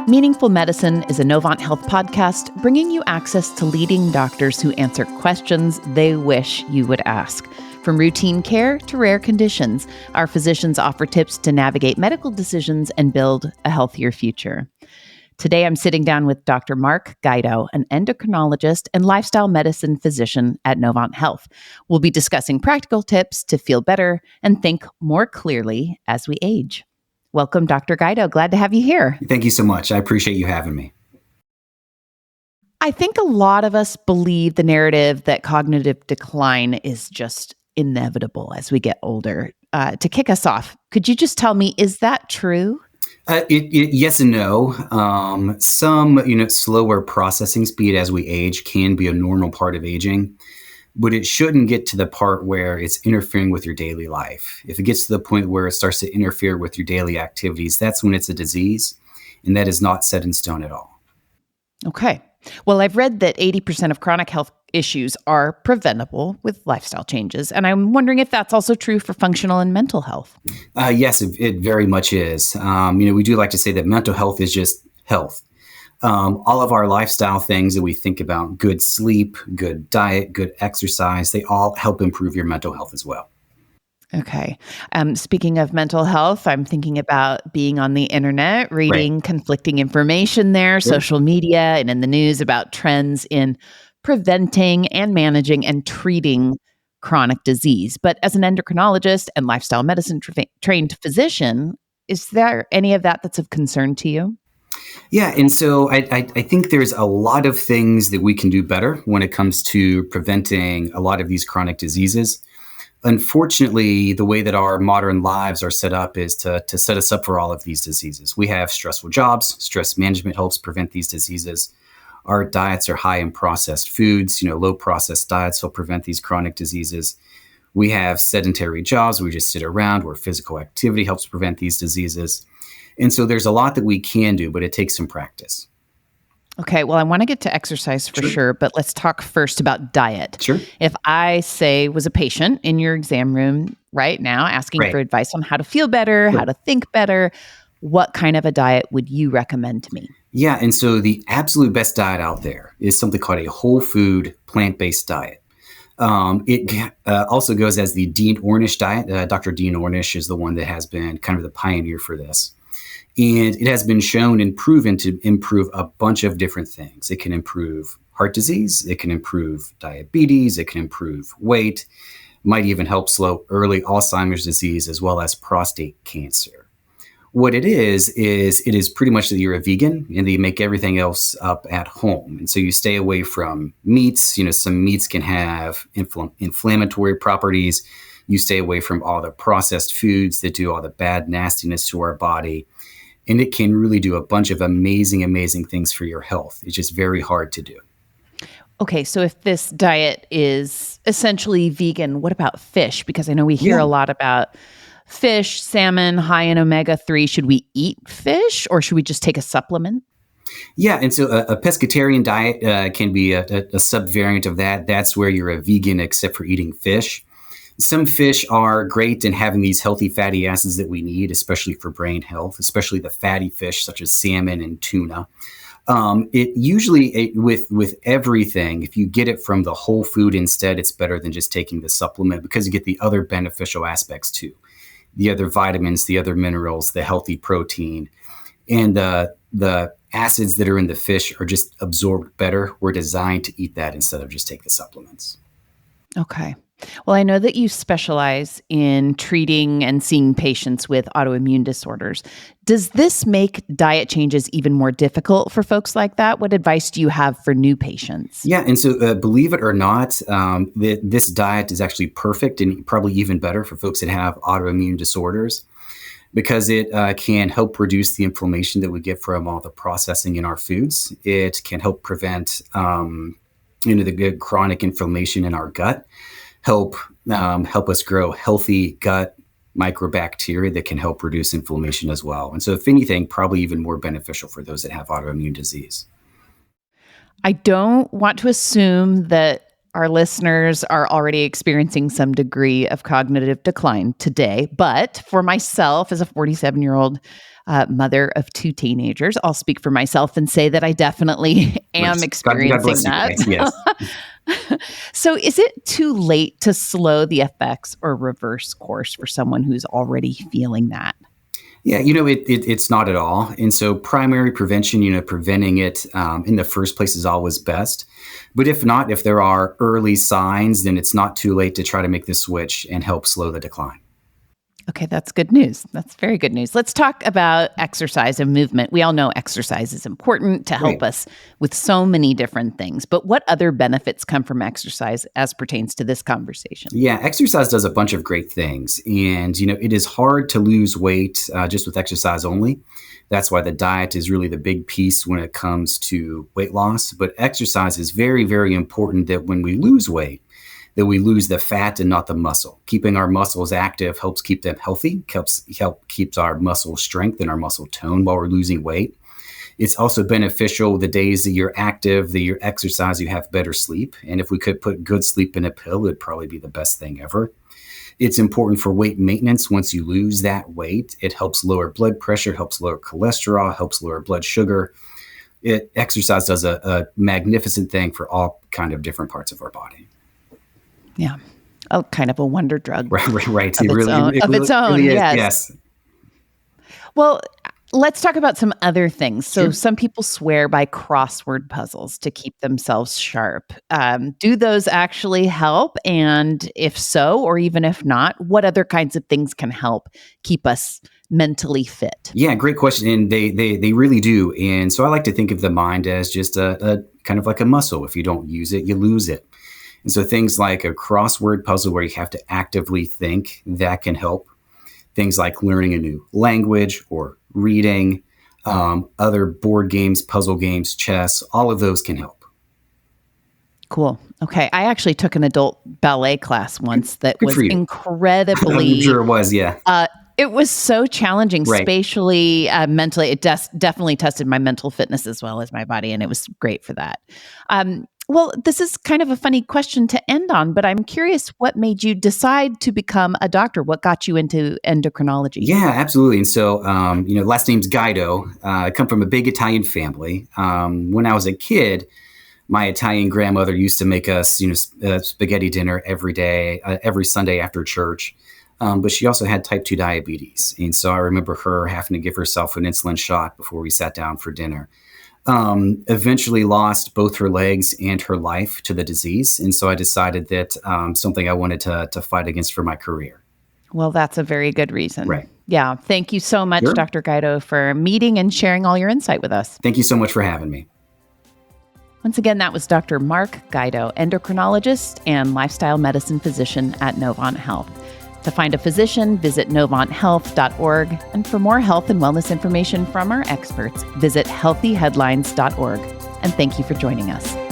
Meaningful Medicine is a Novant Health podcast bringing you access to leading doctors who answer questions they wish you would ask. From routine care to rare conditions, our physicians offer tips to navigate medical decisions and build a healthier future. Today, I'm sitting down with Dr. Mark Guido, an endocrinologist and lifestyle medicine physician at Novant Health. We'll be discussing practical tips to feel better and think more clearly as we age. Welcome, Dr. Guido. Glad to have you here. Thank you so much. I appreciate you having me. I think a lot of us believe the narrative that cognitive decline is just inevitable as we get older. To kick us off, could you just tell me, is that true? Yes and no. Some, slower processing speed as we age can be a normal part of aging, but it shouldn't get to the part where it's interfering with your daily life. If it gets to the point where it starts to interfere with your daily activities, that's when it's a disease, and that is not set in stone at all. Okay. Well, I've read that 80% of chronic health issues are preventable with lifestyle changes, and I'm wondering if that's also true for functional and mental health. Yes, it very much is. We do like to say that mental health is just health. All of our lifestyle things that we think about, good sleep, good diet, good exercise, they all help improve your mental health as well. Okay. Speaking of mental health, I'm thinking about being on the internet, reading conflicting information there, social media, and in the news about trends in preventing and managing and treating chronic disease. But as an endocrinologist and lifestyle medicine trained physician, is there any of that that's of concern to you? Yeah, and so I think there's a lot of things that we can do better when it comes to preventing a lot of these chronic diseases. Unfortunately, the way that our modern lives are set up is to set us up for all of these diseases. We have stressful jobs. Stress management helps prevent these diseases. Our diets are high in processed foods. Low processed diets will prevent these chronic diseases. We have sedentary jobs. We just sit around where physical activity helps prevent these diseases. And so there's a lot that we can do, but it takes some practice. Okay, well, I want to get to exercise for sure, but let's talk first about diet. Sure. If I, was a patient in your exam room right now asking for advice on how to feel better, how to think better, what kind of a diet would you recommend to me? Yeah, and so the absolute best diet out there is something called a whole food, plant-based diet. It also goes as the Dean Ornish diet. Dr. Dean Ornish is the one that has been kind of the pioneer for this. And it has been shown and proven to improve a bunch of different things. It can improve heart disease. It can improve diabetes. It can improve weight. Might even help slow early Alzheimer's disease as well as prostate cancer. What it is it is pretty much that you're a vegan and that you make everything else up at home. And so you stay away from meats. Some meats can have inflammatory properties. You stay away from all the processed foods that do all the bad nastiness to our body. And it can really do a bunch of amazing, amazing things for your health. It's just very hard to do. Okay, so if this diet is essentially vegan, what about fish? Because I know we hear a lot about fish, salmon, high in omega-3. Should we eat fish or should we just take a supplement? Yeah, and so a pescatarian diet can be a subvariant of that. That's where you're a vegan except for eating fish. Some fish are great in having these healthy fatty acids that we need, especially for brain health, especially the fatty fish such as salmon and tuna. It usually, with everything, if you get it from the whole food instead, it's better than just taking the supplement because you get the other beneficial aspects too. The other vitamins, the other minerals, the healthy protein, and the acids that are in the fish are just absorbed better. We're designed to eat that instead of just take the supplements. Okay. Well, I know that you specialize in treating and seeing patients with autoimmune disorders. Does this make diet changes even more difficult for folks like that? What advice do you have for new patients? Yeah, and so believe it or not, this diet is actually perfect and probably even better for folks that have autoimmune disorders because it can help reduce the inflammation that we get from all the processing in our foods. It can help prevent the good chronic inflammation in our gut. Help us grow healthy gut microbacteria that can help reduce inflammation as well. And so if anything, probably even more beneficial for those that have autoimmune disease. I don't want to assume that our listeners are already experiencing some degree of cognitive decline today. But for myself, as a 47-year-old mother of 2 teenagers, I'll speak for myself and say that I definitely am God experiencing bless you that. guys. Yes. So is it too late to slow the effects or reverse course for someone who's already feeling that? Yeah, it's not at all. And so primary prevention, preventing it in the first place is always best. But if there are early signs, then it's not too late to try to make the switch and help slow the decline. Okay, that's good news. That's very good news. Let's talk about exercise and movement. We all know exercise is important to help Right. us with so many different things, but what other benefits come from exercise as pertains to this conversation? Yeah, exercise does a bunch of great things. And, it is hard to lose weight just with exercise only. That's why the diet is really the big piece when it comes to weight loss. But exercise is very, very important that when we lose weight, that we lose the fat and not the muscle. Keeping our muscles active helps keep them healthy, keeps our muscle strength and our muscle tone while we're losing weight. It's also beneficial the days that you're active, that you're exercise, you have better sleep. And if we could put good sleep in a pill, it'd probably be the best thing ever. It's important for weight maintenance. Once you lose that weight, it helps lower blood pressure, helps lower cholesterol, helps lower blood sugar. Exercise does a magnificent thing for all kind of different parts of our body. Yeah. Oh, kind of a wonder drug. Right. Of its own, really is. yes. Yes. Well, let's talk about some other things. So Sure. some people swear by crossword puzzles to keep themselves sharp. Do those actually help? And if so, or even if not, what other kinds of things can help keep us mentally fit? Yeah, great question. And they really do. And so I like to think of the mind as just a kind of like a muscle. If you don't use it, you lose it. And so things like a crossword puzzle where you have to actively think, that can help. Things like learning a new language or reading, other board games, puzzle games, chess, all of those can help. Cool. Okay. I actually took an adult ballet class once that Good was for you. I'm incredibly sure it was, yeah. it was so challenging Right. spatially, mentally. It definitely tested my mental fitness as well as my body, and it was great for that. Well, this is kind of a funny question to end on, but I'm curious what made you decide to become a doctor? What got you into endocrinology? Yeah, absolutely. And so, last name's Guido. I come from a big Italian family. When I was a kid, my Italian grandmother used to make us, spaghetti dinner every day, every Sunday after church. But she also had type 2 diabetes. And so I remember her having to give herself an insulin shot before we sat down for dinner. Eventually lost both her legs and her life to the disease. And so I decided that something I wanted to fight against for my career. Well, that's a very good reason. Right. Yeah. Thank you so much, Sure. Dr. Guido, for meeting and sharing all your insight with us. Thank you so much for having me. Once again, that was Dr. Mark Guido, endocrinologist and lifestyle medicine physician at Novant Health. To find a physician, visit novanthealth.org. And for more health and wellness information from our experts, visit healthyheadlines.org. And thank you for joining us.